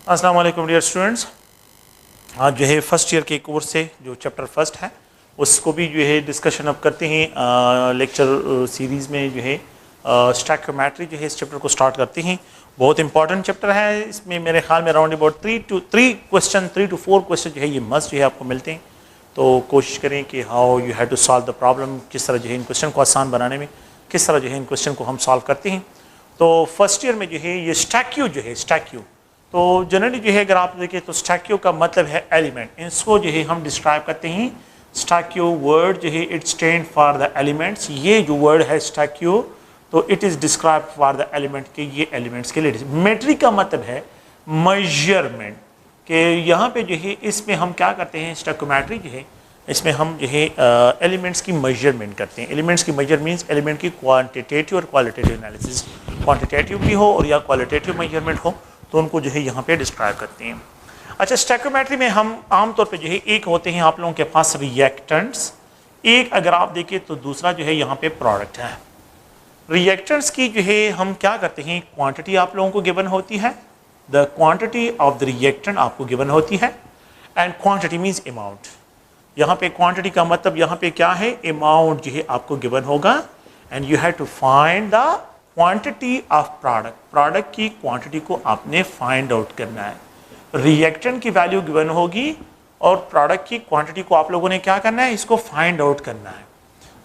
अस्सलाम वालेकुम dear students. आज जो है फर्स्ट ईयर के कोर्स से जो चैप्टर फर्स्ट है उसको भी जो है डिस्कशन अब करते हैं। लेक्चर सीरीज़ में जो है स्टैक्योमेट्री जो है इस चैप्टर को स्टार्ट करते हैं। बहुत इंपॉर्टेंट चैप्टर है। इसमें मेरे ख्याल में अराउंड अबाउट 3 to 4 क्वेश्चन जो है ये मस्ट जो है आपको मिलते हैं। तो कोशिश करें कि how you have to solve the problem, किस तरह जो है इन क्वेश्चन को आसान बनाने में किस तरह जो है इन क्वेश्चन को हम सॉल्व करते हैं। तो फर्स्ट ईयर में जो है ये स्टैक्यू जो है स्टैक्यू, तो जनरली जो है अगर आप देखें तो स्टैक्यू का मतलब है एलिमेंट। इसको जो है हम डिस्क्राइब करते हैं स्टैक्यू वर्ड जो है it stand for the elements. ये जो वर्ड है स्टैक्यू तो it is describe for the element के ये एलिमेंट्स के लिए। मेट्रिक का मतलब है मेजरमेंट के यहाँ पे जो है इसमें हम क्या करते हैं स्टैक्योमेट्री जो है इसमें हम जो है एलिमेंट्स की मेजरमेंट करते हैं। एलिमेंट्स की मेजर मीन्स एलिमेंट की क्वांटिटेटिव और क्वालिटेटिव एनालिसिस, क्वांटिटेटिव भी हो और या क्वालिटेटिव मेजरमेंट हो तो उनको जो है यहाँ पे डिस्क्राइब करते हैं। अच्छा, स्टैक्योमेट्री में हम आमतौर पे जो है एक होते हैं आप लोगों के पास रिएक्टेंट्स, एक अगर आप देखें तो दूसरा जो है यहाँ पे प्रोडक्ट है। रिएक्टेंट्स की जो है हम क्या करते हैं क्वांटिटी आप लोगों को गिवन होती है, the quantity of the reactant आपको गिवन होती है एंड क्वांटिटी मीन्स अमाउंट। यहाँ पे क्वांटिटी का मतलब यहाँ पे क्या है अमाउंट जो है आपको गिवन होगा and you have to find the quantity of product. Product की क्वांटिटी को आपने फाइंड आउट करना है। रिएक्टेंट की वैल्यू गिवन होगी और प्रोडक्ट की क्वांटिटी को आप लोगों ने क्या करना है इसको फाइंड आउट करना है।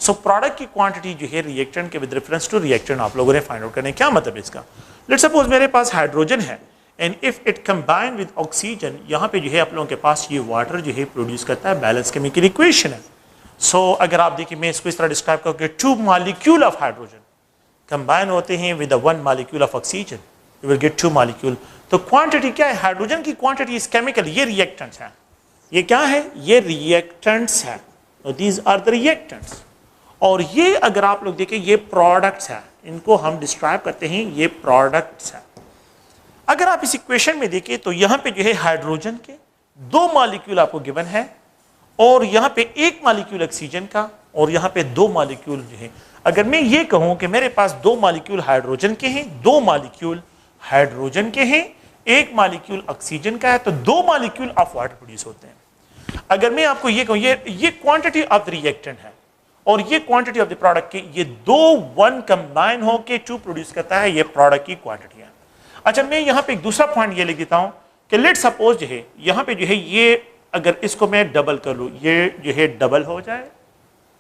सो प्रोडक्ट की क्वांटिटी जो है रिएक्टेंट के विद रेफरेंस टू रिएक्टेंट आप लोगों ने फाइंड आउट करना है। क्या मतलब इसका, लेट्स सपोज मेरे पास हाइड्रोजन है and if it combine with oxygen, यहाँ पे जो है आप लोगों के पास ये वाटर जो है प्रोड्यूस करता है, बैलेंस केमिकल इक्वेशन है। सो अगर आप देखिए मैं इसको इस तरह डिस्क्राइब करूँ 2 मॉलिक्यूल ऑफ हाइड्रोजन कंबाइन होते हैं with 1 molecule of oxygen, you will gate 2 molecule. तो क्वांटिटी क्या है हाइड्रोजन की क्वांटिटी इज केमिकल, ये रिएक्टेंट्स है। ये क्या है, ये रिएक्टेंट्स है। तो दीज आर द रिएक्टेंट्स। और ये अगर आप लोग देखें ये प्रोडक्ट्स है, इनको हम डिस्क्राइब करते हैं ये प्रोडक्ट्स है। अगर आप इस इक्वेशन में देखें तो यहाँ पे जो है हाइड्रोजन के 2 मॉलिक्यूल आपको गिवन है और यहाँ पे 1 मॉलिक्यूल ऑक्सीजन का और यहाँ पे 2 मॉलिक्यूल जो है। अगर मैं ये कहूँ कि मेरे पास 2 मॉलिक्यूल हाइड्रोजन के हैं, 2 मॉलिक्यूल हाइड्रोजन के हैं, 1 मॉलिक्यूल ऑक्सीजन का है, तो 2 मॉलिक्यूल ऑफ वाटर प्रोड्यूस होते हैं। अगर मैं आपको ये कहूँ ये क्वांटिटी ऑफ द रिएक्टेंट है और ये क्वांटिटी ऑफ द प्रोडक्ट के, ये 1 कंबाइन होकर 2 प्रोड्यूस करता है, ये प्रोडक्ट की क्वांटिटी है। अच्छा, मैं यहाँ पे एक दूसरा पॉइंट ये लिख देता हूँ कि लेट सपोज जो है यहाँ पे जो है ये अगर इसको मैं डबल कर लूँ, ये जो है डबल हो जाए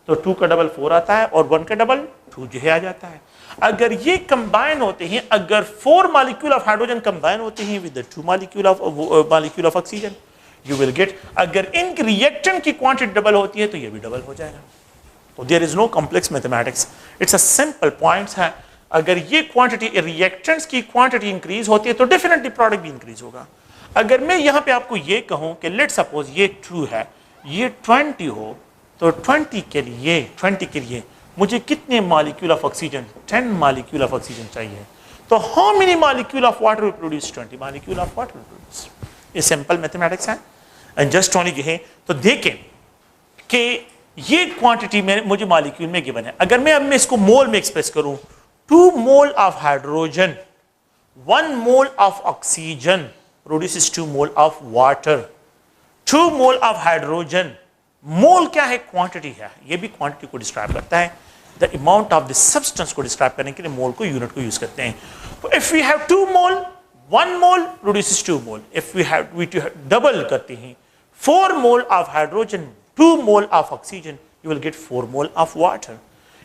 तो 2 का डबल 4 आता है और 1 का डबल 2 जो है आ जाता है। अगर ये कंबाइन होते हैं, अगर 4 मॉलिक्यूल ऑफ हाइड्रोजन कंबाइन होते हैं with 2 molecule of oxygen, you will get, अगर इन रिएक्टेंट की क्वांटिटी डबल होती है तो ये भी डबल हो जाएगा। तो there is no complex mathematics, it's a simple points है। अगर ये क्वांटिटी रिएक्टेंट्स की क्वांटिटी इंक्रीज होती है तो डेफिनेटली प्रोडक्ट भी इंक्रीज होगा। अगर मैं यहाँ पे आपको ये कहूँ कि लेट सपोज ये ट्रू है, ये 20 हो, तो 20 के लिए मुझे कितने molecule of oxygen, 10 molecule of oxygen चाहिए। तो how many molecule of water will produce, 20 molecule of water will produce. ये सिंपल मैथमेटिक्स है एंड जस्ट ओनली जो है तो देखें कि ये क्वांटिटी में मुझे मॉलिक्यूल में गिवन है। अगर मैं इसको मोल में एक्सप्रेस करूं, 2 mole of hydrogen 1 mole of oxygen produces 2 mole of water. 2 mole of hydrogen, mole क्या है, क्वांटिटी है, ये भी क्वांटिटी को डिस्क्राइब करता है। The amount of the substance को डिस्क्राइब करने के लिए मोल को यूनिट को यूज करते हैं। तो if we have 2 mole, 1 mole produces 2 mole. If we double करते हैं 4 mole of hydrogen 2 mole of oxygen, you will get 4 mole of water.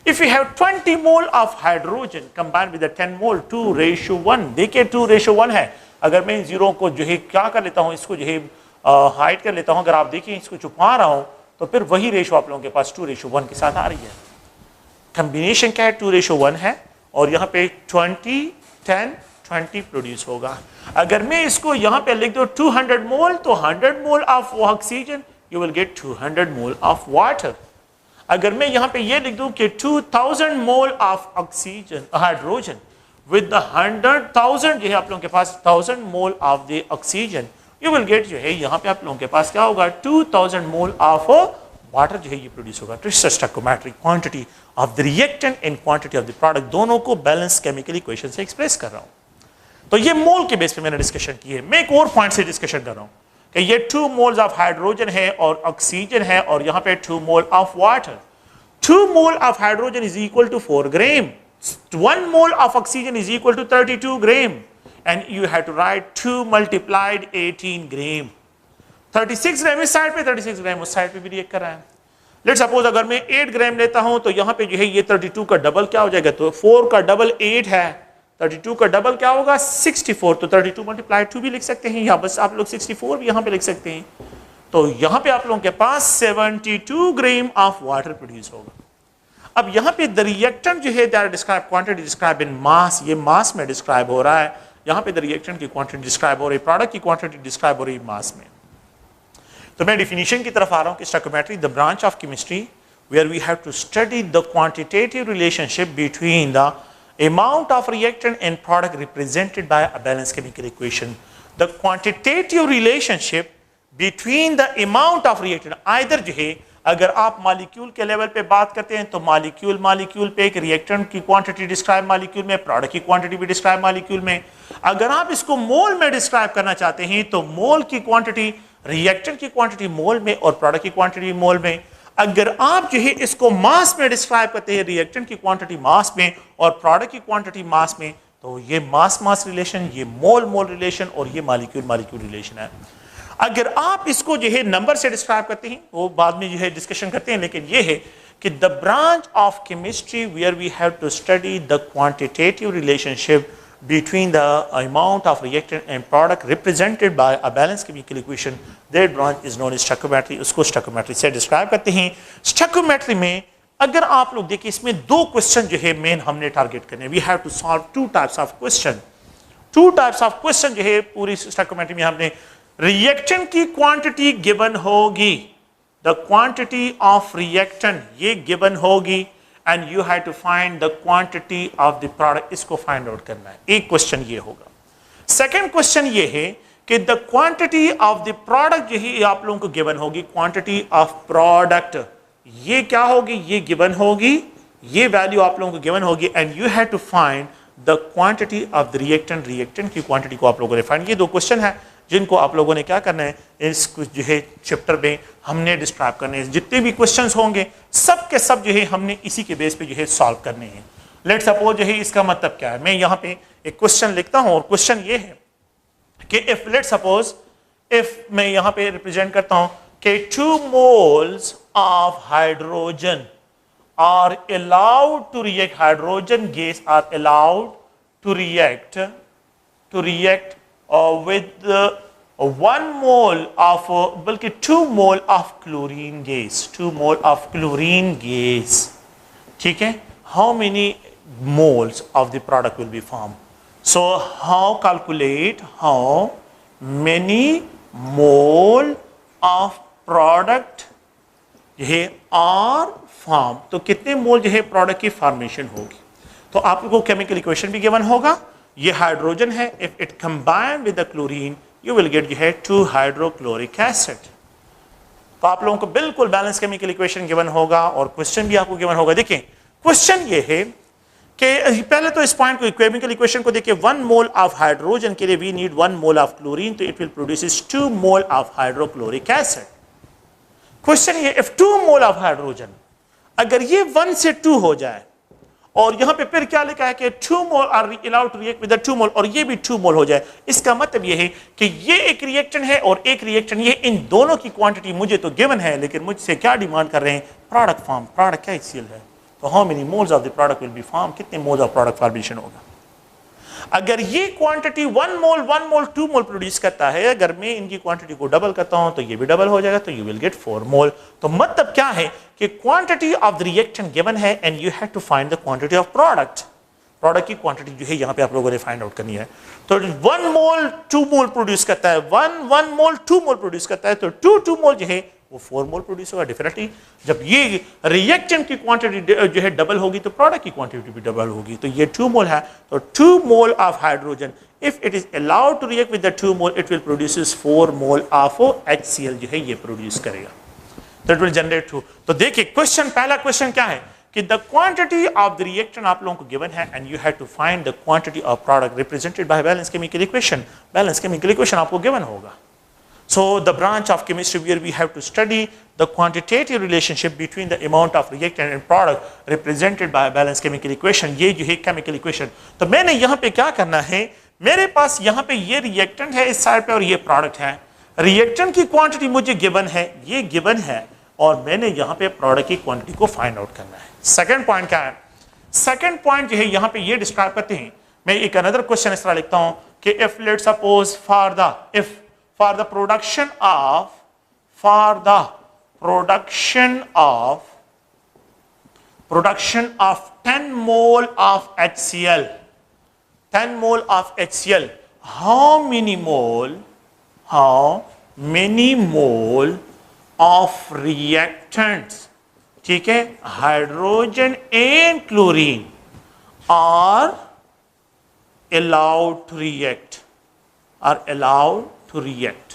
If you have 20 mole of hydrogen combined with the 10 mole, 2:1, देखिए 2:1 है। अगर मैं in zero को जो है क्या कर लेता हूँ, इसको जो है हाइड कर लेता हूँ, अगर आप देखिए इसको छुपा रहा हूँ तो फिर वही रेशो आप लोगों के पास 2:1 के साथ आ रही है। कम्बिनेशन क्या है, 2:1 है और यहाँ पे 20 10 20 प्रोड्यूस होगा। अगर मैं इसको यहाँ पे लिख दो 200 मोल, तो 100 मोल of oxygen, you will get 200 mole of water. अगर मैं यहाँ पे ये लिख दूँ कि 2000 मोल of oxygen hydrogen with the 100,000 जो है आप लोगों के पास 1000 mole of the oxygen, you will gate जो है यहाँ पे आप लोगों के पास क्या होगा 2000 मोल ऑफ वाटर जो है ये प्रोड्यूस होगा। तो stoichiometry quantity of the reactant and quantity of the product दोनों को बैलेंस केमिकल इक्वेशन से एक्सप्रेस कर रहा हूँ। तो ये मोल के बेस पे मैंने डिस्कशन की है। मैं एक और पॉइंट से डिस्कशन कर रहा हूं कि ये 2 मोल्स ऑफ हाइड्रोजन है और ऑक्सीजन है और यहां पे 2 mole of water. 2 mole of hydrogen is equal to 4 gram, 1 mole of oxygen is equal to 32 gram, and you have to write 2 multiplied 18 gram. 36 gram इस साइड पे, 36 ग्राम उस साइड पे भी रिएक्ट कर रहा है। लेट सपोज अगर मैं 8 ग्राम लेता हूं तो यहां पे जो है ये 32 का डबल क्या हो जाएगा, तो 4 का डबल 8 है, 32 का डबल क्या होगा 64, तो 32 मल्टीप्लाई 2 भी लिख सकते हैं, या बस आप लोग 64 भी यहां पे लिख सकते हैं। तो यहां पे आप लोगों के पास 72 ग्राम ऑफ वाटर प्रोड्यूस होगा। अब यहां पे द रिएक्टेंट जो है that describe quantity describe in mass, ये मास में डिस्क्राइब हो रहा है। यहां पे द रिएक्टेंट की क्वांटिटी डिस्क्राइब हो रही है, प्रोडक्ट की क्वांटिटी डिस्क्राइब हो रही है मास में। तो मैं डिफिनीशन की तरफ आ रहा हूं कि stoichiometry the branch of chemistry where we have to study the quantitative relationship between the amount of reactant and product represented by a balanced chemical equation. The quantitative relationship between the amount of reactant, either जो है अगर आप molecule के level पे बात करते हैं तो मॉलिक्यूल पे एक रिएक्टेंट की क्वांटिटी डिस्क्राइब मॉलिक्यूल में, प्रोडक्ट की क्वांटिटी भी डिस्क्राइब मॉलिक्यूल में। अगर आप इसको मोल में डिस्क्राइब करना चाहते हैं तो मोल की क्वांटिटी, रिएक्टेंट की क्वांटिटी मोल में और प्रोडक्ट की क्वांटिटी मोल में। अगर आप जो है इसको मास में डिस्क्राइब करते हैं, रिएक्टेंट की क्वांटिटी मास में और प्रोडक्ट की क्वांटिटी मास में, तो ये मास रिलेशन, ये मोल रिलेशन और ये मॉलिक्यूल रिलेशन है। अगर आप इसको जो है नंबर से डिस्क्राइब करते हैं वो बाद में जो है डिस्कशन करते हैं, लेकिन ये है कि the branch of chemistry where we have to study the quantitative relationship between the amount of reactant and product represented by a balanced chemical equation, that branch is known as stoichiometry। उसको stoichiometry से describe करते हैं। stoichiometry में अगर आप लोग देखिए इसमें 2 क्वेश्चन जो है मेन हमने टारगेट करने, we have to solve 2 types of question. 2 types of question जो है पूरी stoichiometry में हमने, रिएक्टेंट की क्वांटिटी गिवन होगी, द क्वांटिटी ऑफ रिएक्टेंट ये गिवन होगी, and you have to find the quantity of the product, इसको फाइंड आउट करना है। एक क्वेश्चन ये होगा। सेकंड क्वेश्चन ये है कि the quantity of the product जो है आप लोगों को गिवन होगी, क्वांटिटी ऑफ प्रोडक्ट ये क्या होगी, ये गिवन होगी, ये वैल्यू आप लोगों को गिवन होगी, and you have to find the quantity of the reactant की क्वांटिटी को आप लोगों ने फाइंड। ये 2 क्वेश्चन है जिनको आप लोगों ने क्या करना है, इस जो है चैप्टर में हमने डिस्क्राइब करने हैं। जितने भी क्वेश्चंस होंगे सब के सब जो है हमने इसी के बेस पे जो है सॉल्व करने हैं। लेट सपोज जो है इसका मतलब क्या है, मैं यहाँ पे एक क्वेश्चन लिखता हूँ और क्वेश्चन ये है कि इफ लेट सपोज इफ मैं यहाँ पे रिप्रेजेंट करता हूँ कि 2 moles of hydrogen are allowed to react, hydrogen gas are allowed to react with 1 mole of बल्कि 2 mole of chlorine gas, 2 mole of chlorine gas, ठीक है। How many moles of the product will be formed? So how calculate how many mole of product ये are formed, तो कितने मोल जो है product की formation होगी। तो आपको केमिकल इक्वेशन भी गिवन होगा, ये हाइड्रोजन है, if it combine with the chlorine you will gate जो है 2 हाइड्रोक्लोरिक एसिड। तो आप लोगों को बिल्कुल बैलेंस केमिकल इक्वेशन गिवन होगा और क्वेश्चन भी आपको गिवन होगा। देखिए क्वेश्चन ये है कि पहले तो इस पॉइंट को केमिकल इक्वेशन को देखिए, 1 मोल ऑफ हाइड्रोजन के लिए we need 1 mole of chlorine, तो it will produce 2 mole of hydrochloric acid. Question ये, इफ 2 मोल ऑफ हाइड्रोजन अगर ये 1 से 2 हो जाए और यहां पे फिर क्या लिखा है कि 2 mole are allowed to react with 2 mole, और ये भी 2 मोल हो जाए, इसका मतलब ये है कि ये एक रिएक्टेंट है और एक रिएक्टेंट, ये इन दोनों की क्वांटिटी मुझे तो गिवन है, लेकिन मुझसे क्या डिमांड कर रहे हैं, प्रोडक्ट फॉर्म। प्रोडक्ट क्या HCl है, तो how many moles of the product will be form, कितने मोल्स ऑफ प्रोडक्ट फॉर्मेशन होगा। अगर ये क्वांटिटी 1 मोल 2 मोल प्रोड्यूस करता है, अगर मैं इनकी क्वांटिटी को डबल करता हूं तो ये भी डबल हो जाएगा, तो यू विल गेट 4 मोल। तो मतलब क्या है कि quantity of the reactant given है and you have to find the quantity of product. Product की क्वांटिटी जो है यहां पे आप लोगों ने फाइंड आउट करनी है। तो 1 मोल 2 मोल प्रोड्यूस करता है, 1 मोल 2 मोल प्रोड्यूस करता है, तो 2 मोल जो है वो 4 मोल प्रोड्यूस होगा। डेफिनेटली जब ये रिएक्टेंट की क्वांटिटी जो है डबल होगी तो प्रोडक्ट की क्वांटिटी भी डबल होगी। तो ये 2 मोल है, तो 2 mole of hydrogen if it is allowed to react with the 2 mole it will produce 4 mole of HCl जो है ये प्रोड्यूस करेगा, तो इट विल जनरेट 2। तो देखिए क्वेश्चन, पहला क्वेश्चन क्या है कि the quantity of the reactant आप लोगों को गिवन है and you have to find the quantity of product represented by balance chemical equation. Balance chemical equation आपको गिवन होगा। So the branch of chemistry where we have to study the quantitative relationship between the amount of reactant and product represented by a balanced chemical equation, ये जो है chemical equation। तो मैंने यहाँ पे क्या करना है, मेरे पास यहाँ पे ये reactant है इस साइड पे और ये product है। reactant की quantity मुझे given है, ये given है, और मैंने यहाँ पे product की quantity को find out करना है। Second point क्या है? Second point जो है यहाँ पे ये describe करते हैं। मैं एक another question इस तरह लिखता हूँ कि if let's suppose for the production of 10 mole of HCl, 10 mole of HCl, how many mole of reactants, ठीक है, hydrogen and chlorine are allowed to react,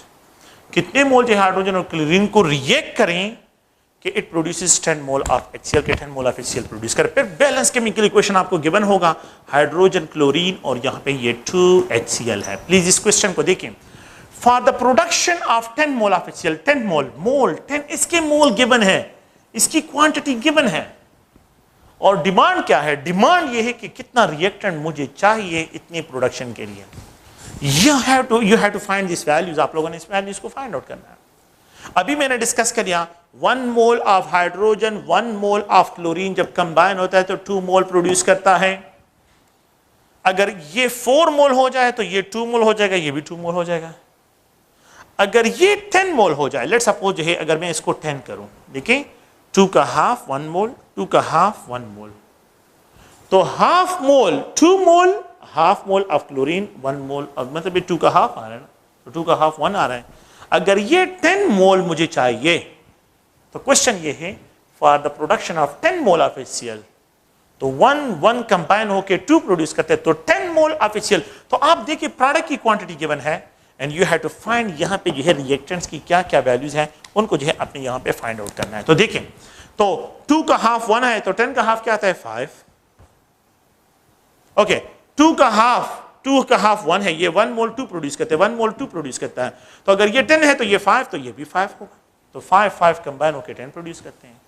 कितने मोल जो हाइड्रोजन और क्लोरीन को रिएक्ट करें कि it produces 10 mole of HCl के 10 मोल of HCl produce करे। फिर बैलेंस केमिकल इक्वेशन आपको गिवन होगा, हाइड्रोजन क्लोरीन और यहाँ पे ये 2HCl है। प्लीज इस क्वेश्चन को देखें। For the production of 10 mole of HCl, 10 मोल 10 इसके मोल गिवन है, इसकी क्वांटिटी गिवन है, और डिमांड क्या है? डिमांड ये है कि कितना रिएक्टेंट मुझे चाहिए इतनी प्रोडक्शन के लिए। You have to find these values। आप लोगों ने इस वैल्यूज को फाइंड आउट करना है। अभी मैंने डिस्कस कर लिया 1 mole of hydrogen 1 mole of chlorine जब कंबाइन होता है तो 2 मोल प्रोड्यूस करता है। अगर ये 4 मोल हो जाए तो ये 2 मोल हो जाएगा, ये भी 2 मोल हो जाएगा। अगर ये 10 मोल हो जाए, लेट्स सपोज है अगर मैं इसको 10 करूं, देखिए 2 का हाफ 1 मोल, 2 का हाफ 1 मोल, तो half mole 2 mole, half mole of chlorine 1 मोल, मतलब 2 का हाफ आ रहा है ना, तो 2 का हाफ 1 आ रहा है। अगर ये 10 मोल मुझे चाहिए तो क्वेश्चन ये है for the production of 10 mole of HCl, तो 1 कंबाइन होकर 2 प्रोड्यूस करते हैं, तो 10 मोल ऑफ HCl। तो आप देखिए प्रोडक्ट की क्वांटिटी गिवन है and you have to find यहाँ पे जो है रिएक्टेंट्स की क्या क्या वैल्यूज हैं उनको जो है अपने यहाँ पे फाइंड आउट करना है। तो देखें, तो 2 का हाफ 1 है, तो 10 का हाफ क्या आता है? 5। ओके, 2 का हाफ 1 है, ये 1 मोल 2 प्रोड्यूस करते हैं, 1 मोल 2 प्रोड्यूस करता है। तो अगर ये 10 है तो ये 5, तो ये भी 5 होगा, तो 5 कंबाइन होकर 10 प्रोड्यूस करते हैं।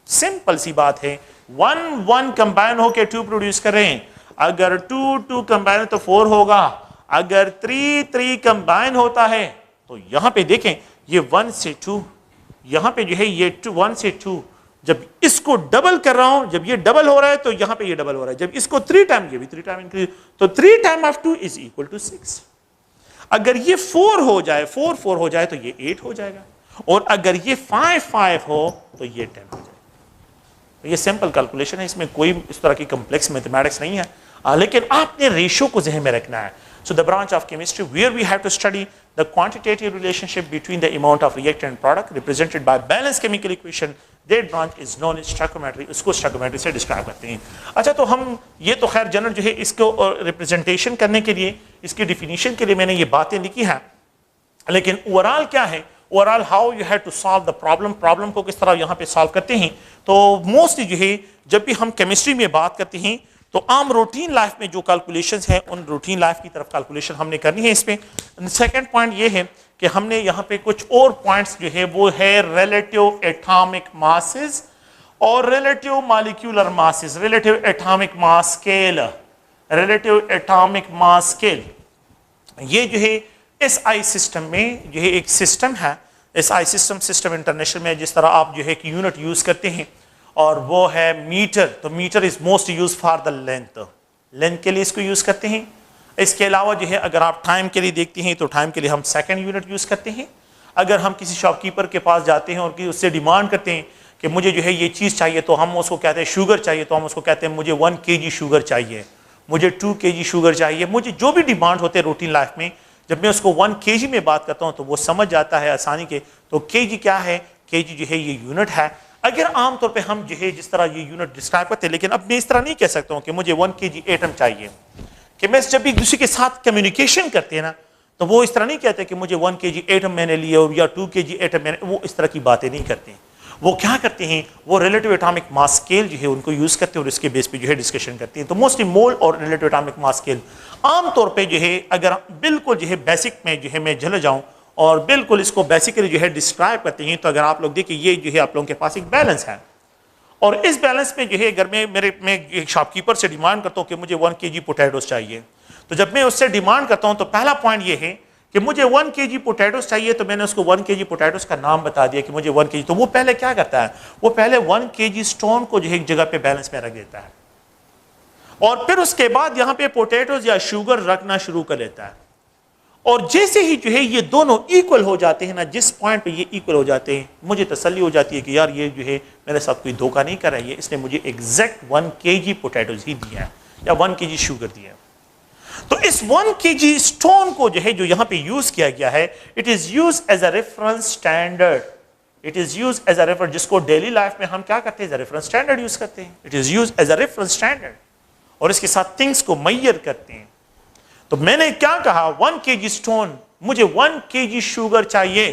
सिंपल सी बात है, 1 कंबाइन होकर 2 प्रोड्यूस कर रहे हैं। अगर 2 कंबाइन तो 4 होगा, अगर 3 कंबाइन होता है तो यहां पे देखें ये 1 से 2, यहां पे जो है ये 1 से 2, जब इसको डबल कर रहा हूं, जब ये डबल हो रहा है तो यहां पे ये डबल हो रहा है, जब इसको 3 टाइम, ये भी 3 टाइम इंक्रीज, तो 3 time of 2 is equal to 6। अगर ये 4 हो जाए, 4 हो जाए तो ये 8 हो जाएगा, और अगर ये 5 हो तो ये 10 हो जाएगा। तो ये सिंपल कैलकुलेशन है, इसमें कोई इस तरह की कॉम्प्लेक्स मैथमेटिक्स नहीं है, लेकिन आपने रेशियो को ज़हन में रखना है। So the branch of chemistry where we have to study the quantitative relationship between the amount of reactant and product represented by balanced chemical equation, that branch is known as stoichiometry। इसको stoichiometry से describe करते हैं। अच्छा, तो हम ये तो खैर जनरल जो है इसको रिप्रेजेंटेशन करने के लिए, इसकी डिफिनीशन के लिए मैंने ये बातें लिखी हैं, लेकिन ओवरऑल क्या है, overall how you have to solve the problem को किस तरह यहाँ पे सॉल्व करते हैं। तो मोस्टली जो है जब भी हम केमिस्ट्री में बात करते हैं तो आम रूटीन लाइफ में जो कैलकुलेशंस हैं उन रूटीन लाइफ की तरफ कैलकुलेशन हमने करनी है। इसमें सेकंड पॉइंट ये है कि हमने यहाँ पे कुछ और पॉइंट्स जो है वो है रिलेटिव एटॉमिक मासेस और relative molecular masses, relative atomic mass scale, relative atomic mass scale. ये जो है SI सिस्टम में जो है एक सिस्टम है, SI सिस्टम इंटरनेशनल में जिस तरह आप जो है एक यूनिट यूज करते हैं और वो है मीटर, तो metre is most use for the length के लिए इसको यूज करते हैं। इसके अलावा जो है अगर आप टाइम के लिए देखते हैं तो टाइम के लिए हम सेकंड यूनिट यूज करते हैं। अगर हम किसी शॉपकीपर के पास जाते हैं और कि उससे डिमांड करते हैं कि मुझे जो है ये चीज़ चाहिए, तो हम उसको कहते हैं शुगर चाहिए, तो हम उसको कहते हैं मुझे 1 kg शुगर चाहिए, मुझे 2 kg शुगर चाहिए, मुझे जो भी डिमांड होते हैं रूटीन लाइफ में, जब मैं उसको 1 kg में बात करता हूँ तो वो समझ जाता है आसानी के। तो kg क्या है? kg जो है ये यूनिट है। अगर आमतौर पे हम जो है जिस तरह ये यूनिट डिस्क्राइब करते हैं, लेकिन अब मैं इस तरह नहीं कह सकता हूँ कि मुझे 1 kg एटम चाहिए, कि मैं जब एक दूसरे के साथ कम्युनिकेशन करते हैं ना तो वो इस तरह नहीं कहते कि मुझे 1 kg एटम मैंने लिया या 2 kg एटम मैंने, वो इस तरह की बातें नहीं करते। वो क्या करते हैं, वो रिलेटिव एटॉमिक मास स्केल जो है उनको यूज करते हैं और इसके बेस पे जो है डिस्कशन करते हैं। तो मोस्टली मोल और रिलेटिव एटॉमिक मास स्केल आमतौर पे जो है, अगर बिल्कुल जो है बेसिक में जो है मैं चले जाऊं और बिल्कुल इसको बेसिकली जो है डिस्क्राइब करते हैं, तो अगर आप लोग देखिए ये जो है आप लोगों के पास एक बैलेंस है, और इस बैलेंस में जो है अगर मैं एक शॉपकीपर से डिमांड करता हूँ कि मुझे 1 kg पोटैटोस चाहिए, तो जब मैं उससे डिमांड करता हूँ तो पहला पॉइंट ये है कि मुझे 1 kg पोटैटोस चाहिए, तो मैंने उसको 1 kg पोटैटोस का नाम बता दिया कि मुझे 1 kg। तो वो पहले क्या करता है, वो पहले 1 kg स्टोन को जो है एक जगह पे बैलेंस में रख देता है, और फिर उसके बाद यहाँ पे पोटैटोस या शुगर रखना शुरू कर लेता है। और जैसे ही जो है ये दोनों इक्वल हो जाते हैं ना, जिस पॉइंट पे ये इक्वल हो जाते हैं, मुझे तसल्ली हो जाती है कि यार ये जो है मेरे साथ कोई धोखा नहीं कर रहा है, इसने मुझे एग्जैक्ट 1 kg पोटैटोस ही दिया है या 1 kg शुगर दिया है। तो इस 1 kg स्टोन को जो है जो यहाँ पे यूज किया गया है, it is use as a reference standard, it is use as a reference, जिसको डेली लाइफ में हम क्या करते हैं, रेफरेंस स्टैंडर्ड यूज करते हैं। It is use as a reference standard, और इसके साथ थिंग्स को मैयर करते हैं। तो मैंने क्या कहा, 1 kg स्टोन, मुझे 1 kg शुगर चाहिए,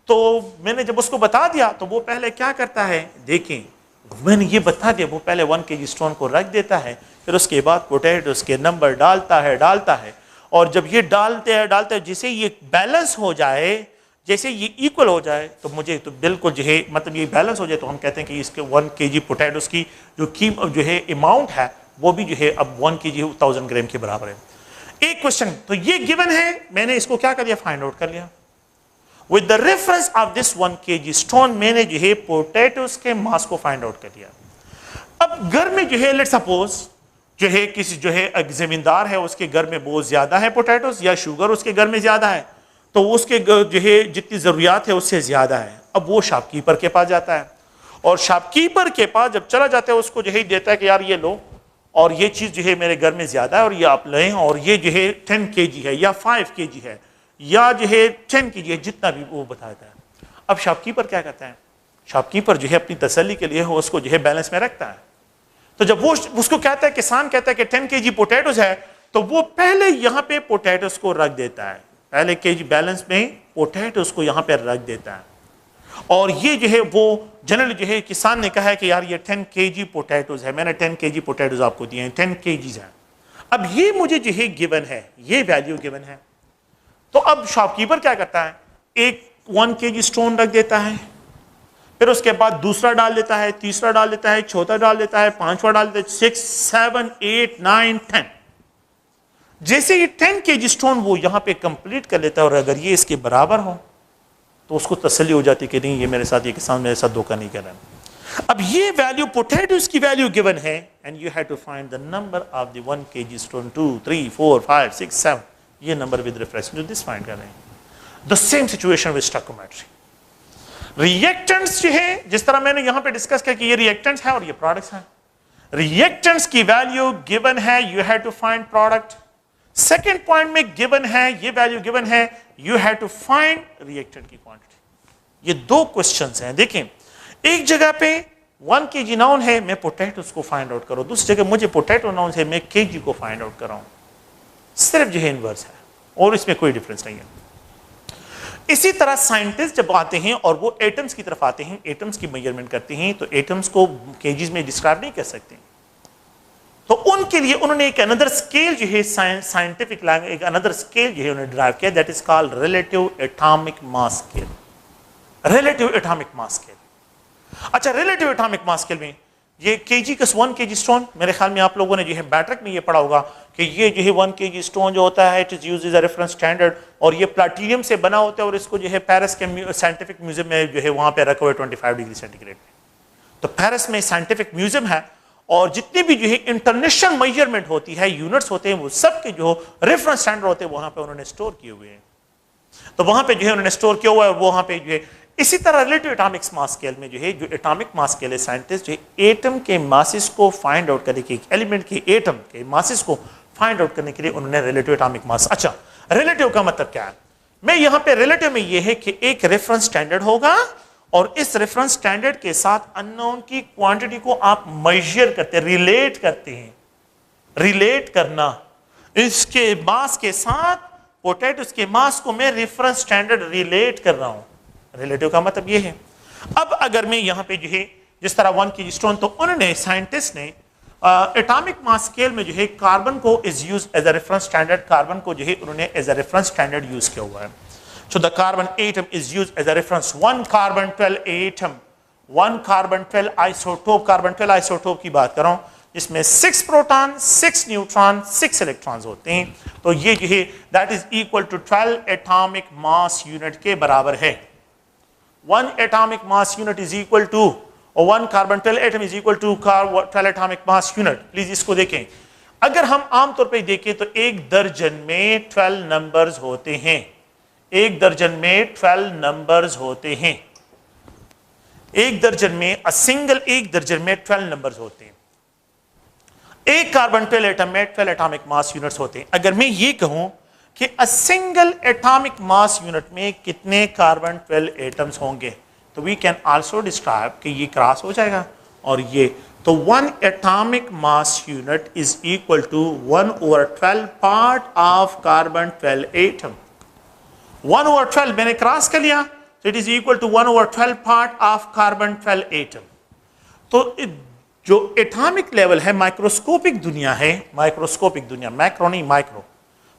तो मैंने जब उसको बता दिया तो वो पहले क्या करता है, देखें मैंने ये बता दिया, वो पहले 1 kg स्टोन को रख देता है, फिर उसके बाद पोटैटोस के नंबर डालता है, और जब ये डालते हैं जैसे ये बैलेंस हो जाए, जैसे ये इक्वल हो जाए, तो मुझे तो बिल्कुल जो है मतलब ये बैलेंस हो जाए, तो हम कहते हैं कि इसके 1 kg पोटैटोस की जो है अमाउंट है, वो भी जो है अब 1 kg 1000 ग्राम के बराबर है। एक क्वेश्चन, तो ये गिवन है, मैंने इसको क्या कर लिया, फाइंड आउट कर लिया। With the reference of this 1 kg stone, मैंने जो है पोटैटोस के मास को फाइंड आउट कर लिया। अब घर में जो है लेट्स सपोज जो है किसी जो है एक जमींदार है, उसके घर में बहुत ज्यादा है पोटैटोस, या शुगर उसके घर में ज्यादा है, तो उसके जो है जितनी जरूरियात है उससे ज्यादा है। अब वो शॉपकीपर के पास जाता है, और शॉपकीपर के पास जब चला जाता है उसको जो है देता है कि यार ये लो, और ये चीज जो है मेरे घर में ज्यादा है और ये आप लें, और ये जो है 10 kg है या 5 kg है या जो है 10 kg है, जितना भी वो बताता है। अब शॉपकीपर क्या करता है, शॉपकीपर जो है अपनी तसल्ली के लिए उसको जो है बैलेंस में रखता है। तो जब वो उसको कहता है, किसान कहता है कि 10 kg पोटैटोस है, तो वो पहले यहाँ पे पोटैटोस को रख देता है, पहले kg बैलेंस में पोटैटोस को यहाँ पे रख देता है। और ये जो है वो जनरली जो है किसान ने कहा है कि यार ये 10 kg पोटैटोस है, मैंने 10 kg पोटैटोस आपको दिए हैं, 10 kg है। अब ये मुझे जो है गिवन है, ये वैल्यू गिवन है, तो अब शॉपकीपर क्या करता है, एक 1 kg स्टोन रख देता है, फिर उसके बाद दूसरा डाल देता है, तीसरा डाल देता है, चौथा डाल देता है, पांचवा डाल देता है, 6, 7, 8, 9, 10। जैसे ये 10 kg स्टोन वो यहां पे कंप्लीट कर लेता है, और अगर ये इसके बराबर हो तो उसको तसल्ली हो जाती है कि नहीं ये मेरे साथ, ये किसान मेरे साथ धोखा नहीं कर रहा है। अब ये वैल्यू पोटैटोस की वैल्यू गिवन है, and you have to find the number of the 1 kg stone, 2, 3, 4, 5, 6, 7, ये number with reference to this find कर रहे हैं। The same situation with stoichiometry. Reactants जो है, जिस तरह मैंने यहां पे डिस्कस किया कि ये रिएक्टेंट्स है और ये प्रोडक्ट्स हैं, रिएक्टेंट्स की वैल्यू गिवन है, you have to find product. Second point में गिवन है, ये वैल्यू गिवन है, you have to find reactant की क्वांटिटी। ये दो क्वेश्चंस हैं। देखें, एक जगह पे 1 kg नाउन है, मैं पोटैटोस को फाइंड आउट करो, दूसरी जगह मुझे पोटैटो नाउन है, मैं kg को फाइंड आउट कर रहा हूं। सिर्फ जो है इनवर्स है, और इसमें कोई डिफरेंस नहीं है। इसी तरह साइंटिस्ट जब आते हैं और वो एटम्स की तरफ आते हैं, एटम्स की मेजरमेंट करते हैं, तो एटम्स को केजीज में डिस्क्राइब नहीं कर सकते, तो उनके लिए उन्होंने एक अनदर स्केल जो है साइंटिफिक लैंग्वेज, एक अनदर स्केल जो है उन्होंने ड्राइव किया, that is called relative atomic mass scale. Relative atomic mass scale. अच्छा, रिलेटिव एटॉमिक मास स्केल में ये kg का 1 kg स्टोन, मेरे ख्याल में आप लोगों ने जो है बैटरक में ये पढ़ा होगा कि ये जो है 1 kg स्टोन जो होता है, it is used as a reference standard, और ये प्लैटिनियम से बना होता है, और इसको जो है पेरिस के साइंटिफिक म्यूजियम में जो है वहां पे रखा हुआ है 25 डिग्री सेंटीग्रेड में। तो पेरिस में साइंटिफिक म्यूजियम है, और जितनी भी जो है इंटरनेशनल मेजरमेंट होती है, यूनिट्स होते हैं, वो सब के जो रेफरेंस स्टैंडर्ड होते हैं वहां पे उन्होंने स्टोर किए हुए हैं। तो वहां पे जो है उन्होंने स्टोर किया हुआ है, और वहां पे जो है इसी तरह रिलेटिव एटॉमिक मास स्केल में जो है, जो एटॉमिक मास स्केल है, साइंटिस्ट जो है एटम के मासेस को फाइंड आउट करने के, एलिमेंट के एटम के मासेस को फाइंड आउट करने के लिए उन्होंने रिलेटिव एटॉमिक मास। अच्छा, रिलेटिव का मतलब क्या है? मैं यहां पे रिलेटिव में ये है कि एक रेफरेंस स्टैंडर्ड होगा, और इस रेफरेंस स्टैंडर्ड के साथ अननोन की क्वांटिटी को आप मेजर करते हैं, रिलेट करते हैं। रिलेट करना, इसके मास के साथ पोटैटोस के मास को मैं रेफरेंस स्टैंडर्ड रिलेट कर रहा हूं। रिलेटिव का मतलब ये है। अब अगर मैं यहाँ पे जो है जिस तरह 1 kg स्टोन, तो उन्होंने साइंटिस्ट ने एटॉमिक मास स्केल में जो है कार्बन को is use as a reference standard, carbon को जो है उन्होंने as a reference standard use किया हुआ है। So the carbon atom is use as a reference. 1 carbon 12 atom, 1 carbon 12 isotope, carbon 12 isotope की बात कर रहा हूं, जिसमें 6 प्रोटॉन, 6 न्यूट्रॉन, 6 इलेक्ट्रॉन्स होते हैं। तो ये जो है that is equal to 12 atomic mass unit के बराबर है। 1 atomic mass unit is equal to, और 1 carbon 12 atom is equal to 12 atomic mass unit. Please इसको देखें, अगर हम आमतौर पे देखें तो एक दर्जन में 12 नंबर्स होते हैं, एक दर्जन में 12 नंबर्स होते हैं, एक दर्जन में एक दर्जन में 12 नंबर्स होते हैं। एक कार्बन 12 एटम में 12 एटॉमिक मास यूनिट्स होते हैं। अगर मैं ये कहूं कि a single atomic mass unit में कितने कार्बन 12 एटम्स होंगे, तो वी कैन आल्सो डिस्क्राइब कि ये क्रॉस हो जाएगा और ये, तो 1 atomic mass unit is equal to 1/12 part of carbon 12 atom. 1/12 मैंने क्रॉस कर लिया, तो it is equal to 1/12 part of carbon 12 atom. तो जो एटॉमिक लेवल है, माइक्रोस्कोपिक दुनिया है, माइक्रोस्कोपिक दुनिया, मैक्रो नहीं माइक्रो,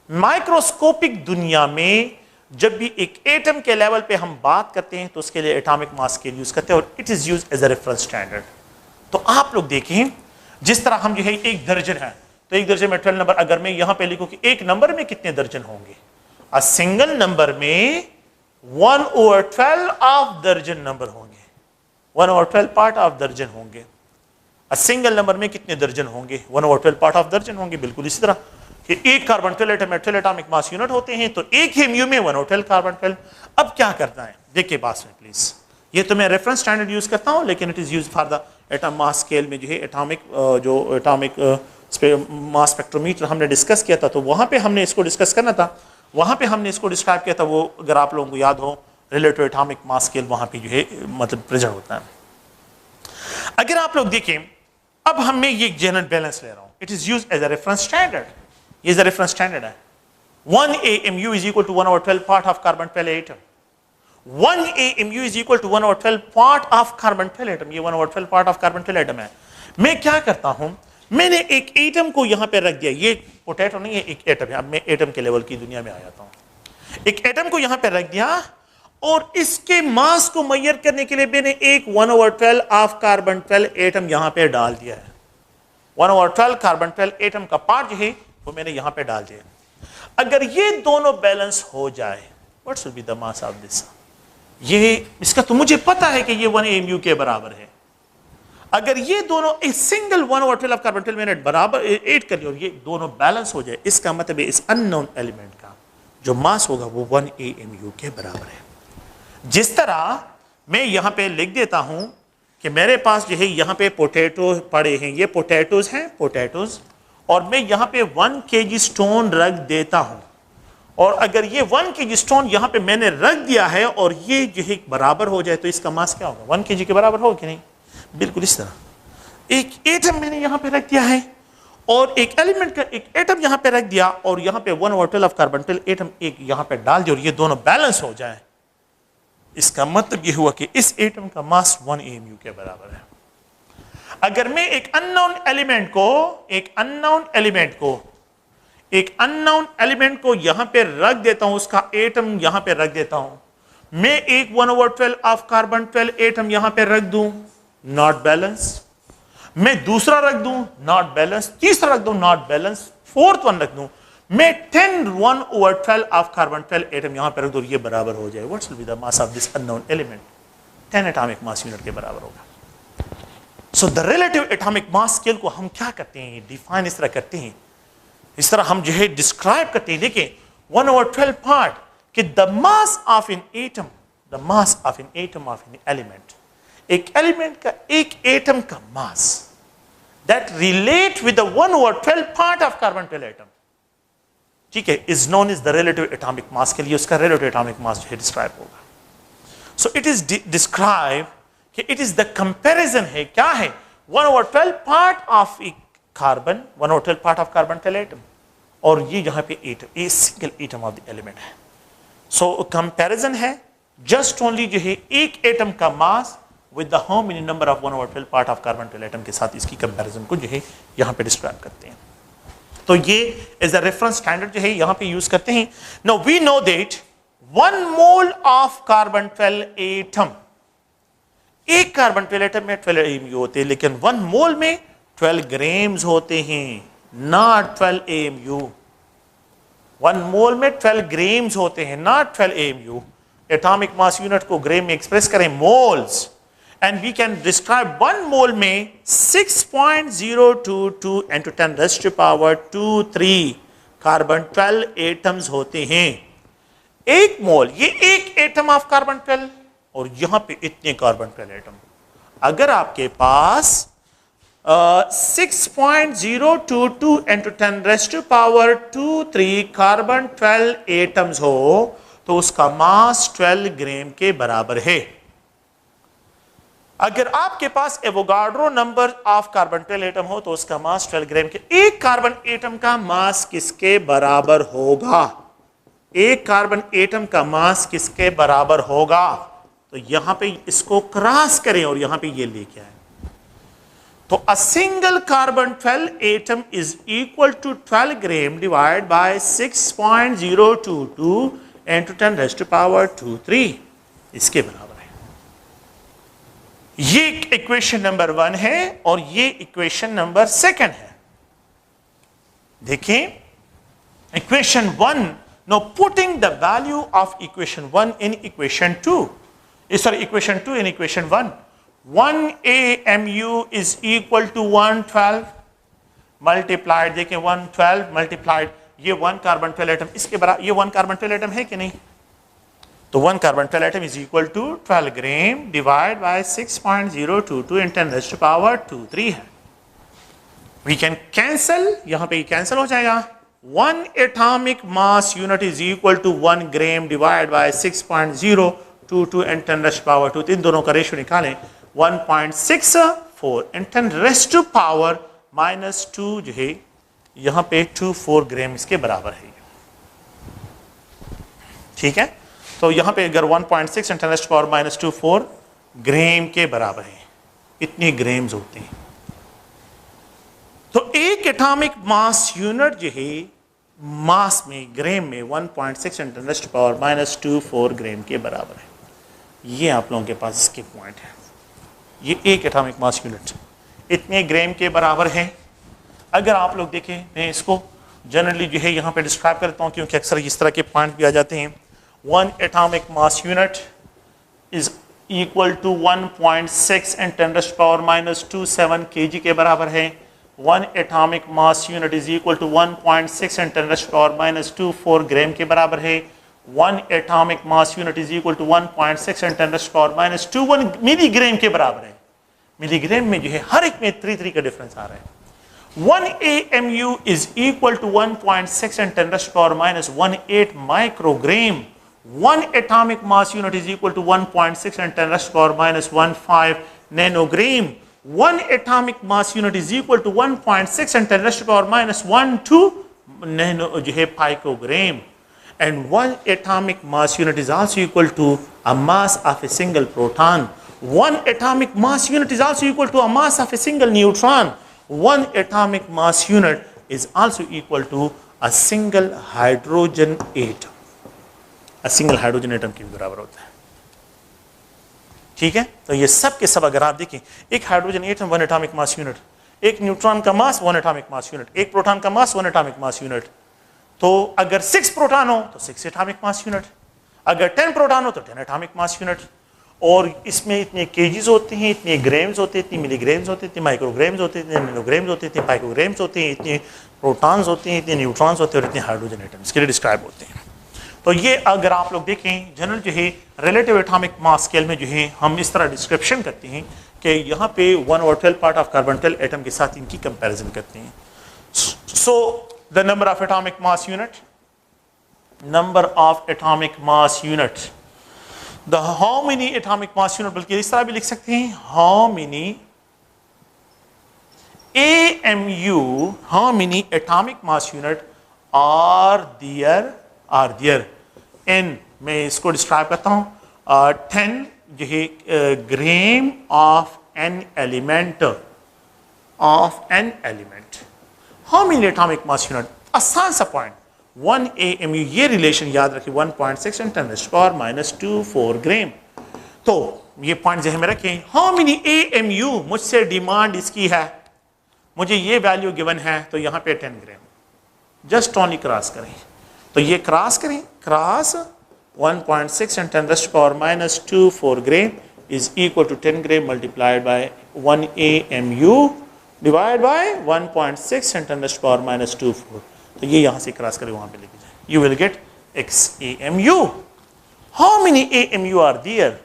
माइक्रोस्कोपिक दुनिया में जब भी एक एटम के लेवल पे हम बात करते हैं तो उसके लिए एटॉमिक मास स्केल यूज करते हैं और it is use as a reference standard. तो आप लोग देखें, जिस तरह हम जो है एक दर्जन है, तो एक दर्जन में 12 नंबर, अगर मैं यहां पे लिखूं कि एक नंबर में कितने दर्जन होंगे, अ सिंगल नंबर में 1/12 ऑफ दर्जन नंबर होंगे, 1/12 पार्ट ऑफ दर्जन होंगे। अ सिंगल नंबर में कितने दर्जन होंगे, 1/12 पार्ट ऑफ दर्जन होंगे। बिल्कुल इसी तरह कि एक कार्बन 12 एटम में 12 एटॉमिक मास यूनिट होते हैं, तो एक ही म्यू में 1/12 कार्बन 12। अब क्या करता है, देखिए पास में प्लीज, ये तो मैं रेफरेंस स्टैंडर्ड यूज करता हूं, लेकिन it is use for the atom mass scale में जो है एटॉमिक जो एटॉमिक मास स्पेक्ट्रोमीटर हमने डिस्कस किया था, तो वहां पे हमने इसको डिस्कस करना था, वहां पे हमने इसको डिस्क्राइब किया था, वो अगर आप लोगों को याद हो, रिलेटिव एटॉमिक मास स्केल वहां पे जो है मतलब प्रेजेंट होता है। अगर आप लोग देखें, अब मैं ये जनरल बैलेंस ले रहा हूं, it is use as a reference standard, ये रेफरेंस स्टैंडर्ड है। 1 AMU is equal to 1/12 part of carbon 12 atom. 1 AMU is equal to 1/12 part of carbon 12 atom. ये 1/12 part of carbon 12 atom है। मैं क्या करता हूं, मैंने एक एटम को यहां पे रख दिया, ये पोटैटो नहीं है, एक एटम है। अब मैं एटम के लेवल की दुनिया में आ जाता हूं। एक एटम को यहां पे रख दिया और इसके मास को मेजर करने के लिए मैंने एक 1/12 ऑफ कार्बन 12 एटम यहां पे डाल दिया है। 1/12 कार्बन 12 एटम का पार्ट जो है वो मैंने यहां पे डाल दिया। अगर ये दोनों बैलेंस हो जाए, what will be the mass of this, ये इसका तो मुझे पता है कि ये 1 AMU के बराबर है। अगर ये दोनों एक सिंगल 1/12 ऑफ कार्बन 12 मैंने बराबर ऐड कर लिया और ये दोनों बैलेंस हो जाए, इसका मतलब है इस अननोन एलिमेंट का जो मास होगा वो 1 AMU के बराबर है। जिस तरह मैं यहां पे लिख देता हूं कि मेरे पास जो है यहां पे पोटैटो पड़े हैं, ये पोटैटोज हैं, पोटैटोज, और मैं यहां पे 1 kg स्टोन रख देता हूं, और अगर ये 1 kg स्टोन यहां पे मैंने रख दिया है और ये जो है बराबर हो जाए, तो इसका मास क्या होगा, 1 kg के बराबर होगा कि नहीं। बिल्कुल इस तरह एक एटम मैंने यहां पे रख दिया है और एक एलिमेंट का एक एटम यहां पे रख दिया और यहां पे 1/12 ऑफ कार्बन 12 एटम एक यहां पे डाल दिया और ये दोनों बैलेंस हो जाए, इसका मतलब ये हुआ कि इस एटम का मास 1 AMU के बराबर है। अगर मैं एक अननोन एलिमेंट को यहां पे रख देता हूं, उसका एटम यहां पे रख देता हूं, मैं एक 1/12 ऑफ कार्बन 12 एटम यहां पे रख दूं, नॉट बैलेंस। मैं दूसरा रख दूं, नॉट बैलेंस। तीसरा रख दूं, नॉट बैलेंस। फोर्थ वन रख दूं, मैं 10 1/12 ऑफ कार्बन 12 एटम यहां पे रख दूं, ये बराबर हो जाए। What will be the mass of this unknown element, 10 atomic mass unit के बराबर होगा। So the relative atomic mass scale को हम क्या करते हैं, डिफाइन इस तरह करते हैं, इस तरह हम जो है डिस्क्राइब करते हैं। देखिए 1/12 पार्ट कि the mass of an atom, the mass of an atom of an element, एक एलिमेंट का एक एटम का mass that relate with the 1/12 part of carbon 12 atom, ठीक है, is known is the relative atomic mass के लिए उसका relative atomic mass जो है डिस्क्राइब होगा। सो इट इज डिस्क्राइब कि इट इज द कंपैरिजन है, क्या है, 1/12 part of A carbon, 1/12 part of carbon 12 atom, और ये यहां पे atom, a single atom of the element है। सो कंपैरिजन है जस्ट ओनली जो है एक एटम का mass with the how many number of 1/12 part of carbon 12 atom के साथ इसकी कंपैरिजन को जो है यहां पे डिस्क्राइब करते हैं। तो ये इज द रेफरेंस स्टैंडर्ड जो है यहां पे यूज करते हैं। Now we know that 1 mole of carbon 12 atom, एक कार्बन 12 एटम में 12 AMU होते हैं, लेकिन 1 मोल में 12 ग्राम्स होते हैं, नॉट 12 AMU। 1 मोल में 12 ग्राम्स होते हैं, not 12 AMU। Atomic mass unit को ग्राम में एक्सप्रेस करें, moles, and we can describe 1 mole में 6.022 × 10⁻²3 कार्बन 12 एटम्स होते हैं। एक मोल, ये एक एटम ऑफ कार्बन 12 और यहां पे इतने कार्बन 12 एटम। अगर आपके पास 6.022 × 10⁻²3 कार्बन 12 एटम्स हो तो उसका मास 12 ग्राम के बराबर है। अगर आपके पास Avogadro number of carbon 12 atom हो तो उसका मास 12 ग्राम के। एक कार्बन एटम का मास किसके बराबर होगा? एक कार्बन एटम का मास किसके बराबर होगा? तो यहां पे इसको क्रॉस करें और यहां पे ये लेके आए। तो a single carbon 12 atom is equal to 12 gram divide by 6.022 × 10⁻²3 इसके बराबर है। ये इक्वेशन नंबर 1 है और ये इक्वेशन नंबर 2 है। देखें equation 1, now putting the value of equation 1 in equation 2, sorry, equation 2 in equation 1, 1 AMU is equal to 112 multiplied, देखें 112 multiplied, ये 1 कार्बन 12 एटम इसके बराबर, ये 1 कार्बन 12 एटम है कि नहीं? तो 1 carbon 12 atom is equal to 12 gram divide by 6.022 × 10⁻²3 है। वी कैन कैंसल, यहां पे कैंसल हो जाएगा। 1 atomic mass unit is equal to 1 gram divide by 6.022 × 10⁻²2। इन दोनों का रेशियो निकालें, 1.64 × 10⁻⁻2 जो है यहां पे 24 ग्राम इसके बराबर है। ठीक है, तो यहां पे अगर 1.6 × 10⁻⁻24 ग्राम के बराबर है, इतने ग्राम्स होते हैं। तो एक एटॉमिक मास यूनिट जो है मास में ग्राम में 1.6 × 10⁻⁻24 ग्राम के बराबर है। ये आप लोगों के पास इसके पॉइंट है। ये एक एटॉमिक मास यूनिट इतने ग्राम के बराबर है। अगर आप लोग देखें, मैं इसको जनरली जो है यहाँ पे डिस्क्राइब करता हूँ क्योंकि अक्सर इस तरह के पॉइंट भी आ जाते हैं। 1 atomic mass unit is equal to 1.6 × 10⁻⁻27 kg के बराबर है। 1 atomic mass unit is equal to 1.6 × 10⁻⁻24 gram के बराबर है। 1 atomic mass unit is equal to 1.6 × 10⁻⁻21 milligram के बराबर है। मिलीग्राम में जो है हर एक में 3 का डिफरेंस आ रहा है। 1 AMU is equal to 1.6 × 10⁻⁻18 microgram. 1 atomic mass unit is equal to 1.6 × 10⁻⁻15 nanogram. 1 atomic mass unit is equal to 1.6 × 10⁻⁻12 nano जो है picogram. And 1 atomic mass unit is also equal to a mass of a single proton. 1 atomic mass unit is also equal to a mass of a single neutron. 1 atomic mass unit is also equal to a single hydrogen atom. A single hydrogen atom के बराबर होता है। ठीक है, तो ये सब के सब अगर आप देखें, एक hydrogen atom 1 atomic mass unit, एक न्यूट्रॉन का मास 1 एटॉमिक मास यूनिट, एक प्रोटॉन का मास 1 एटॉमिक मास यूनिट। तो अगर 6 प्रोटॉन हो तो 6 एटॉमिक मास यूनिट, अगर 10 प्रोटॉन हो तो 10 एटॉमिक मास यूनिट। और इसमें इतने केजीज होते हैं, इतने ग्राम्स होते हैं, इतने मिलीग्राम्स होते हैं, इतने माइक्रोग्राम्स होते हैं, इतने नैनोग्राम्स होते हैं, इतने पाइकोग्राम्स होते हैं, इतने प्रोटॉन्स होते हैं, इतने न्यूट्रॉन्स होते हैं और इतने हाइड्रोजन एटम्स के लिए डिस्क्राइब होते हैं। तो ये अगर आप लोग देखें जनरल जो है रिलेटिव एटॉमिक मास स्केल में जो है हम इस तरह डिस्क्रिप्शन करते हैं कि यहाँ पे 1/12 पार्ट ऑफ कार्बन 12 एटम के साथ इनकी कंपैरिजन करते हैं। So the number of atomic mass unit, number of atomic mass unit, the how many atomic mass unit, बल्कि इस तरह भी लिख सकते हैं how many AMU, how many atomic mass unit are there in, मैं इसको डिस्क्राइब करता हूं, 10 जो है gram of an element how many atomic mass unit, आसान सा पॉइंट 1 AMU, ये रिलेशन याद रखिए 1.6 × 10⁻²⁴ ग्राम। तो ये पॉइंट जहन में रखें, हाउ मेनी AMU, मुझसे डिमांड इसकी है, मुझे ये वैल्यू गिवन है, तो यहाँ पे 10 ग्राम, जस्ट ओनली क्रॉस करें, तो ये क्रॉस करें, cross 1.6 × 10⁻² gram is equal to 10 gram multiplied by 1 AMU divided by 1.6 × 10⁻²⁴। तो ये यहाँ से क्रॉस करें, वहाँ पे लेके जाए, you will get x AMU. How many AMU are there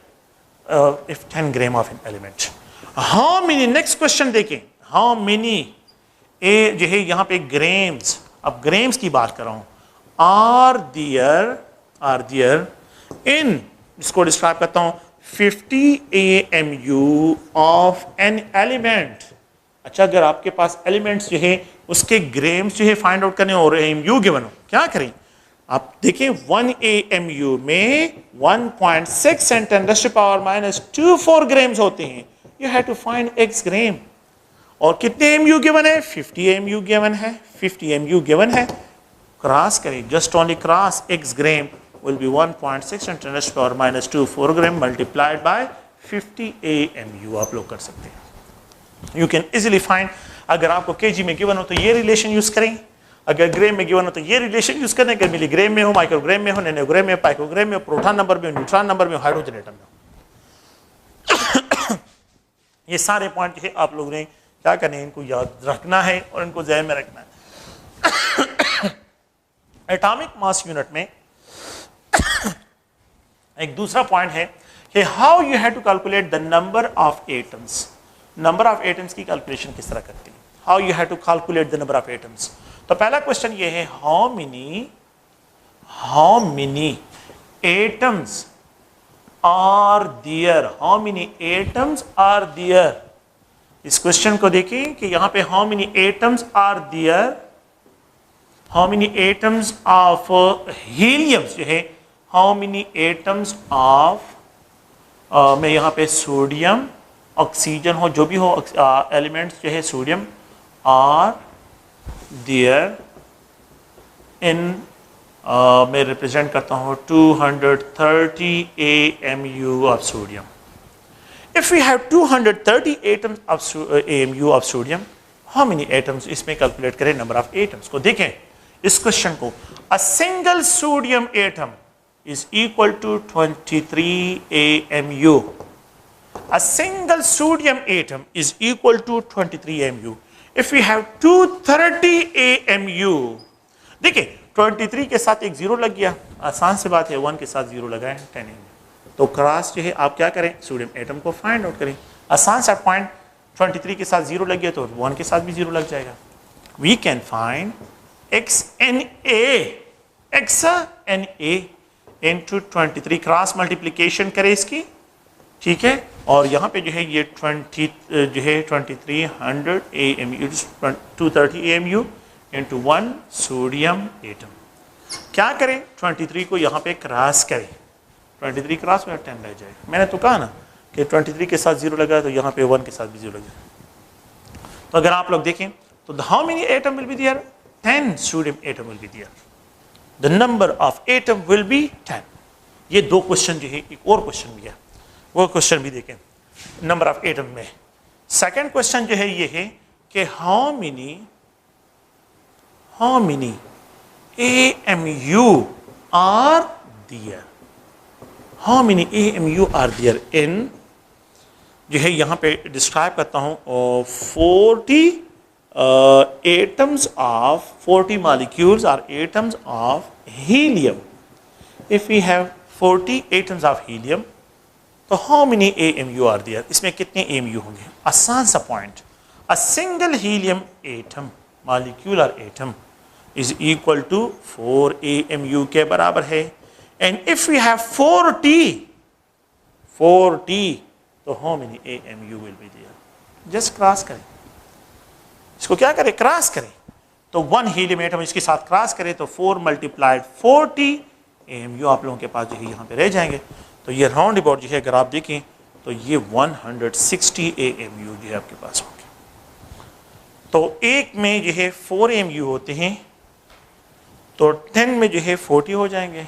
if 10 gram of an element? How many, next question देखें, how many जो है यहाँ पे ग्राम्स, अब ग्राम्स की बात कर रहा हूँ, are there in, इसको डिस्क्राइब करता हूँ, 50 AMU of an element। अच्छा, अगर आपके पास एलिमेंट्स जो है उसके ग्राम्स जो है फाइंड आउट करने और AMU गिवन हो, क्या करें, आप देखें 1 AMU में 1.6 × 10⁻² ग्राम्स होते हैं, you have to find x gram, और कितने AMU गिवन है, 50 AMU गिवन है, 50 AMU गिवन है, क्रॉस करें, just only cross, x gram will be 1.6 × 10⁻² gram multiplied by 50 AMU, आप लोग कर सकते हैं। यू कैन इजीली फाइंड, अगर आपको kg में गिवन हो तो ये रिलेशन यूज करें, अगर ग्राम में गिवन हो तो ये रिलेशन यूज करें, अगर मिलीग्राम में हो, माइक्रोग्राम में हो, नैनोग्राम में, पाइकोग्राम में, प्रोटॉन नंबर में, न्यूट्रॉन नंबर में, हाइड्रोजन एटम में। ये सारे पॉइंट है आप लोगों ने क्या करना है, इनको याद रखना है और इनको ज़हन में रखना है। एटॉमिक मास यूनिट में एक दूसरा पॉइंट है कि how you have to calculate the number of atoms, number of atoms की कैलकुलेशन किस तरह करते हैं, how you have to calculate the number of atoms. तो पहला क्वेश्चन ये है, how many atoms are there, how many atoms are there. इस क्वेश्चन को देखिए कि यहां पे how many atoms are there, how many atoms of heliums जो है, हाउ मेनी एटम्स ऑफ में यहाँ पे सोडियम, ऑक्सीजन हो, जो भी हो एलिमेंट्स जो है सोडियम, आर देयर इन, मैं रिप्रेजेंट करता हूँ 230 AMU of sodium. If we have 230 atoms of AMU of sodium, how many atoms, इसमें कैलकुलेट करें नंबर ऑफ एटम्स को। देखें इस क्वेश्चन को, a single sodium atom is equal to 23 AMU. A single sodium atom is equal to 23 AMU. If we have 230 AMU, देखिए 23 के साथ एक जीरो लग गया, आसान सी बात है, 1 के साथ जीरो लगाएं 10 AMU, तो क्रॉस जो है आप क्या करें, सोडियम एटम को फाइंड आउट करें, आसान सा पॉइंट, 23 के साथ जीरो लग गया तो 1 के साथ भी जीरो लग जाएगा। We can find XNA into 23, cross multiplication करें इसकी, ठीक है, और यहाँ पे जो है ये 2300 AMU, 230 AMU into 1 sodium atom. क्या करें, 23 को यहाँ पे क्रॉस करें, 23 क्रॉस में 10 रह जाएगा। मैंने तो कहा ना कि 23 के साथ जीरो लगा तो यहाँ पे 1 के साथ भी जीरो लगा। तो अगर आप लोग देखें तो how many atom will be there, 10 sodium atom will be there, the number of atom will be 10। ये दो क्वेश्चन जो है, एक और क्वेश्चन भी है, वो क्वेश्चन भी देखें नंबर ऑफ एटम में। सेकंड क्वेश्चन जो है ये है कि how many AMU are there, how many AMU are there in, जो है यहाँ पे डिस्क्राइब करता हूँ 40 atoms of 40 molecules or atoms of helium. If we have 40 atoms of helium, तो how many AMU are there? इसमें कितने AMU होंगे? आसान सा point, a single helium atom, molecular atom is equal to 4 AMU के बराबर है। And if we have 40, तो how many AMU will be there? Just cross करें, इसको क्या करें, क्रॉस करें, तो 1 हीलियम एटम इसके साथ क्रॉस करें तो 4 × 40 AMU आप लोगों के पास जो है यहाँ पे रह जाएंगे। तो ये राउंड अबाउट जो है अगर आप देखें तो ये 160 AMU जो है आपके पास होंगे। तो एक में जो है 4 AMU होते हैं, तो 10 में जो है 40 हो जाएंगे।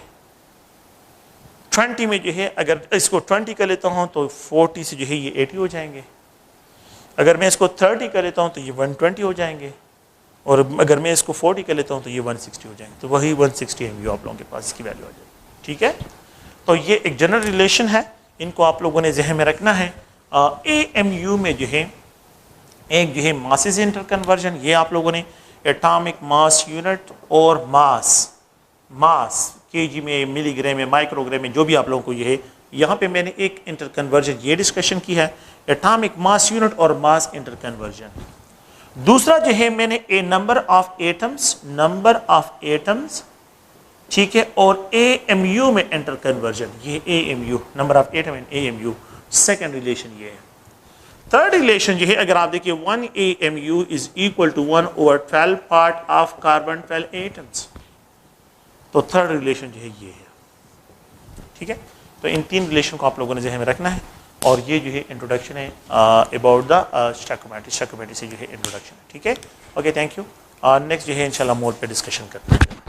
20 में जो है अगर इसको 20 कर लेता हूँ तो 40 से जो है ये 80 हो जाएंगे। अगर मैं इसको 30 कर लेता हूँ तो ये 120 हो जाएंगे, और अगर मैं इसको 40 कर लेता हूँ तो ये 160 हो जाएंगे। तो वही 160 AMU आप लोगों के पास इसकी वैल्यू आ जाएगी। ठीक है, तो ये एक जनरल रिलेशन है, इनको आप लोगों ने जहन में रखना है। AMU में जो है एक जो है मासेस इंटर कन्वर्जन, ये आप लोगों ने एटॉमिक मास यूनिट और मास केजी में, मिलीग्राम में, माइक्रोग्राम में, जो भी आप लोगों को ये है, यहाँ पे मैंने एक इंटर कन्वर्जन ये डिस्कशन की है, एटॉमिक मास यूनिट और मास इंटर कन्वर्जन। दूसरा जो है मैंने ए नंबर ऑफ एटम्स, ठीक है, और AMU में इंटर कन्वर्जन, ये AMU number of atom and AMU second relation ये है। थर्ड रिलेशन जो है अगर आप देखिए 1 AMU is equal to 1/12 part of carbon 12 atoms, तो थर्ड रिलेशन जो है ये है। ठीक है, तो इन तीन रिलेशन को आप लोगों ने जहन में रखना है, और ये जो है इंट्रोडक्शन है अबाउट द स्टोइकोमेट्री से जो है इंट्रोडक्शन है। ठीक है, ओके, थैंक यू। नेक्स्ट जो है इंशाल्लाह मोड पे डिस्कशन करते हैं।